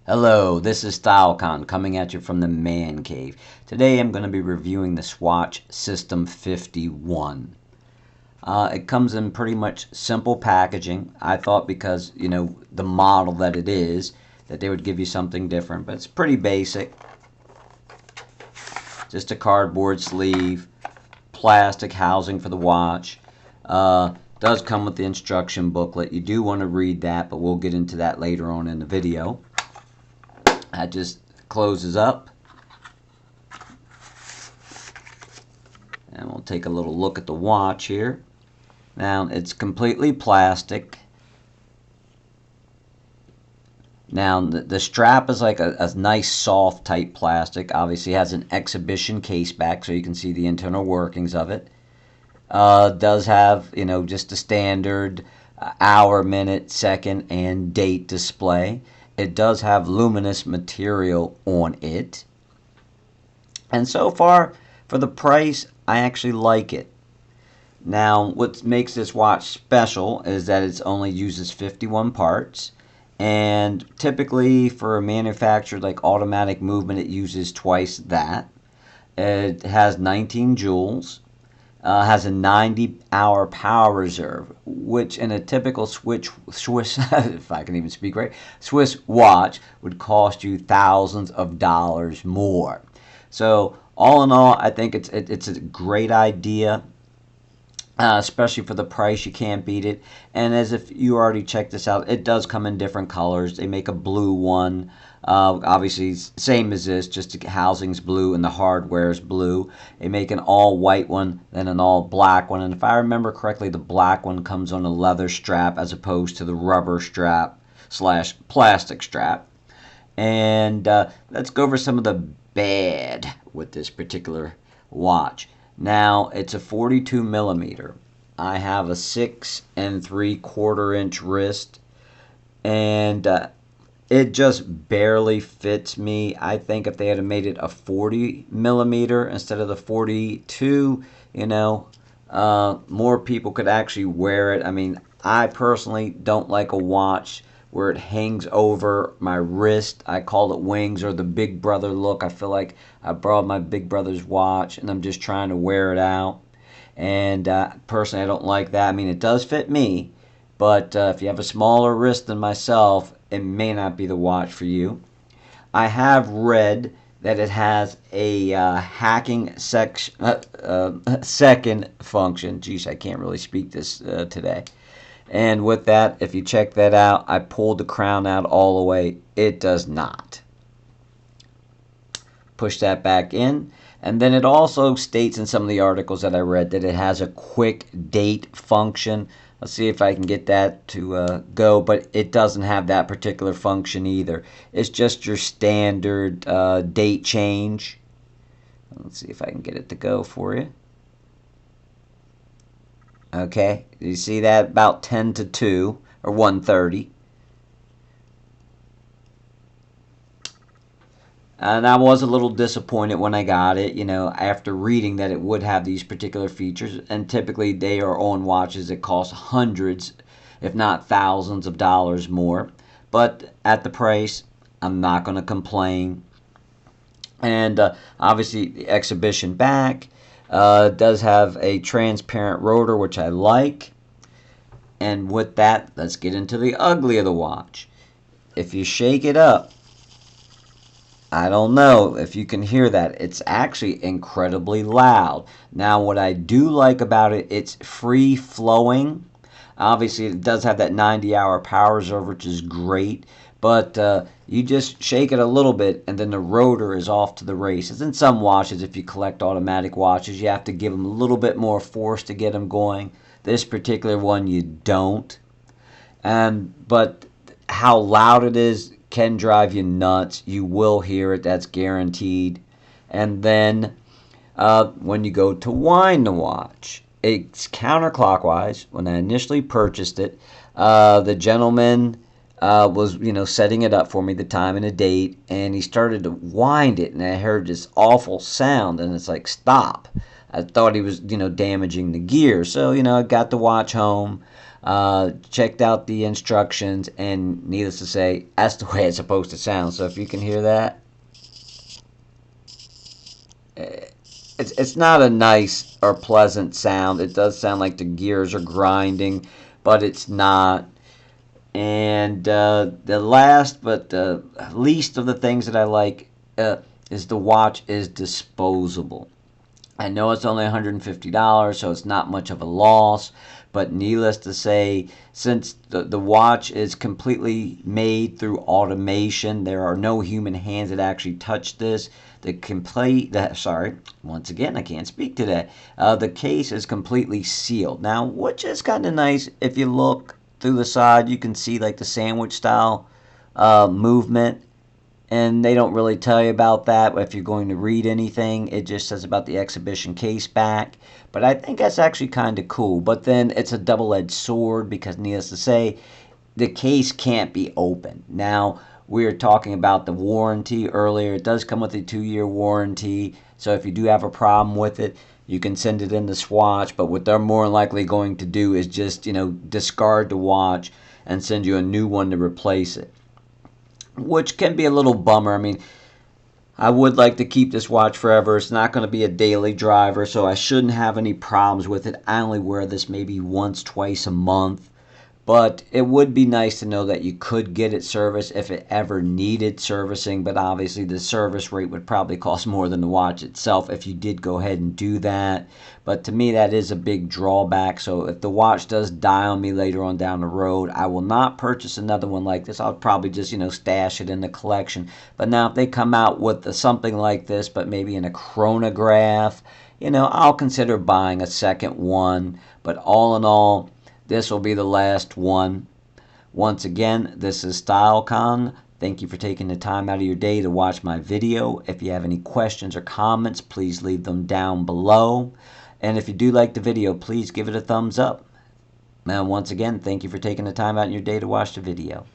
Hello, this is StyleCon coming at you from the man cave. Today I'm going to be reviewing the Swatch Sistem51. It comes in pretty much simple packaging. I thought because, the model that it is, that they would give you something different, but it's pretty basic. Just a cardboard sleeve, plastic housing for the watch. Does come with the instruction booklet. You do want to read that, but we'll get into that later on in the video. That just closes up. And we'll take a little look at the watch here. Now, it's completely plastic. Now, the strap is like a nice soft type plastic. Obviously, it has an exhibition case back so you can see the internal workings of it. Does have, just the standard hour, minute, second, and date display. It does have luminous material on it. And so far, for the price, I actually like it. Now, what makes this watch special is that it only uses 51 parts. And typically, for a manufacturer like Automatic Movement, it uses twice that. It has 19 jewels. Has a 90-hour power reserve, which in a typical Swiss, if I can even speak right, Swiss watch would cost you thousands of dollars more. So all in all, I think it's a great idea. Especially for the price, you can't beat it. And as if you already checked this out, it does come in different colors. They make a blue one. Obviously, same as this, just the housing's blue and the hardware's blue. They make an all-white one, then an all-black one. And if I remember correctly, the black one comes on a leather strap as opposed to the rubber strap / plastic strap. And let's go over some of the bad with this particular watch. Now, it's a 42 millimeter. I have a 6 3/4 inch wrist, and it just barely fits me. I think if they had made it a 40 millimeter instead of the 42, more people could actually wear it. I mean, I personally don't like a watch where it hangs over my wrist. I call it wings or the big brother look. I feel like I borrowed my big brother's watch and I'm just trying to wear it out. And personally, I don't like that. I mean, it does fit me, but if you have a smaller wrist than myself, it may not be the watch for you. I have read that it has a hacking second function. Geez, I can't really speak this today. And with that, if you check that out, I pulled the crown out all the way. It does not. Push that back in. And then it also states in some of the articles that I read that it has a quick date function. Let's see if I can get that to go, but it doesn't have that particular function either. It's just your standard date change. Let's see if I can get it to go for you. Okay, you see that? About 10 to 2 or 1:30. And I was a little disappointed when I got it, after reading that it would have these particular features. And typically they are on watches that cost hundreds, if not thousands of dollars more. But at the price, I'm not going to complain. And obviously the exhibition back. Does have a transparent rotor, which I like. And with that, let's get into the ugly of the watch. If you shake it up, I don't know if you can hear that. It's actually incredibly loud. Now, what I do like about it, it's free flowing. Obviously, it does have that 90-hour power reserve, which is great. But you just shake it a little bit, and then the rotor is off to the races. In some watches, if you collect automatic watches, you have to give them a little bit more force to get them going. This particular one, you don't. But how loud it is can drive you nuts. You will hear it, that's guaranteed. And then when you go to wind the watch, it's counterclockwise. When I initially purchased it, the gentleman was setting it up for me, the time and the date, and he started to wind it, and I heard this awful sound, and it's like, stop. I thought he was damaging the gear. So I got the watch home. Checked out the instructions, and needless to say, that's the way it's supposed to sound. So if you can hear that, it's not a nice or pleasant sound. It does sound like the gears are grinding, but it's not. And the last but the least of the things that I like is the watch is disposable. I know it's only $150, so it's not much of a loss. But needless to say, since the watch is completely made through automation, there are no human hands that actually touch this. Once again, I can't speak today. The case is completely sealed. Now, which is kind of nice. If you look through the side, you can see like the sandwich style movement, and they don't really tell you about that if you're going to read anything. It just says about the exhibition case back. But I think that's actually kind of cool. But then it's a double-edged sword because, needless to say, the case can't be opened. Now, we were talking about the warranty earlier. It does come with a 2-year warranty. So if you do have a problem with it, you can send it in the Swatch. But what they're more likely going to do is just, discard the watch and send you a new one to replace it, which can be a little bummer. I mean, I would like to keep this watch forever. It's not going to be a daily driver, so I shouldn't have any problems with it. I only wear this maybe once, twice a month. But it would be nice to know that you could get it serviced if it ever needed servicing. But obviously the service rate would probably cost more than the watch itself if you did go ahead and do that. But to me, that is a big drawback. So if the watch does die on me later on down the road, I will not purchase another one like this. I'll probably just, stash it in the collection. But now if they come out with something like this, but maybe in a chronograph, I'll consider buying a second one. But all in all, this will be the last one. Once again, this is StyleCon. Thank you for taking the time out of your day to watch my video. If you have any questions or comments, please leave them down below. And if you do like the video, please give it a thumbs up. And once again, thank you for taking the time out in your day to watch the video.